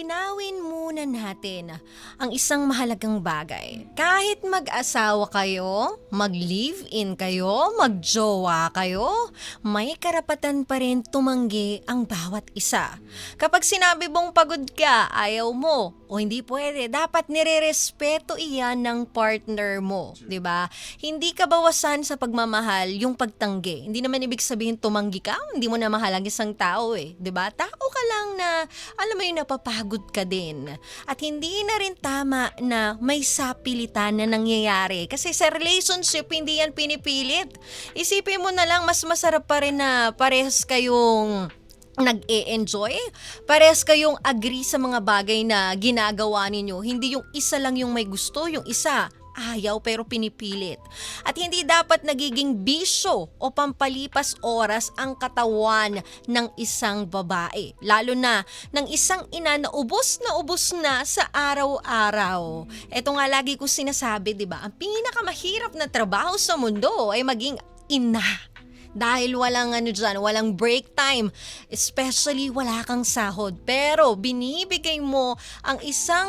Linawin muna natin ang isang mahalagang bagay. Kahit mag-asawa kayo, mag-live-in kayo, mag-jowa kayo, may karapatan pa rin tumanggi ang bawat isa. Kapag sinabi mong pagod ka, ayaw mo, o hindi pwede, dapat nirerespeto iyan ng partner mo, 'di ba? Hindi ka bawasan sa pagmamahal yung pagtanggi. Hindi naman ibig sabihin tumanggi ka, hindi mo na mahal ang isang tao 'di ba? Tao ka lang na alam mo yung napapagod ka din. At hindi na rin tama na may sapilitan na nangyayari. Kasi sa relationship, hindi yan pinipilit. Isipin mo na lang, mas masarap pa rin na parehas kayong nag-e-enjoy, parehas kayong agree sa mga bagay na ginagawa ninyo. Hindi yung isa lang yung may gusto, yung isa ayaw pero pinipilit. At hindi dapat nagiging bisyo o pampalipas oras ang katawan ng isang babae. Lalo na ng isang ina na ubos na sa araw-araw. Ito nga lagi ko sinasabi, di ba? Ang pinakamahirap na trabaho sa mundo ay maging ina. Dahil walang walang break time. Especially wala kang sahod. Pero binibigay mo ang 100%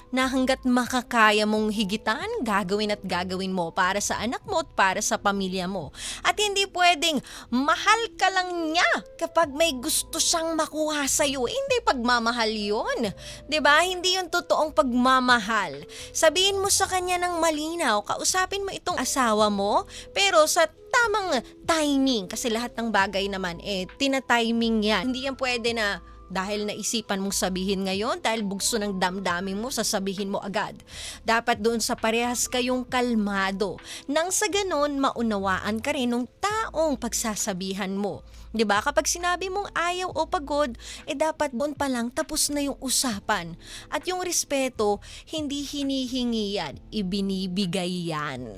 na hanggat makakaya mong higitan, gagawin at gagawin mo para sa anak mo at para sa pamilya mo. At hindi pwedeng mahal ka lang niya kapag may gusto siyang makuha sa'yo. Hindi pagmamahal yun. 'Di ba? Hindi yun totoong pagmamahal. Sabihin mo sa kanya ng malinaw, kausapin mo itong asawa mo, pero sa tamang timing. Kasi lahat ng bagay naman, tina-timing yan. Hindi yan pwede na dahil naisipan mong sabihin ngayon, dahil bugso ng damdamin mo, sasabihin mo agad. Dapat doon sa parehas kayong kalmado. Nang sa ganon, maunawaan ka rin ng taong pagsasabihan mo. 'Di ba? Kapag sinabi mong ayaw o pagod, dapat doon pa lang tapos na yung usapan. At yung respeto, hindi hinihingi yan, ibinibigay yan.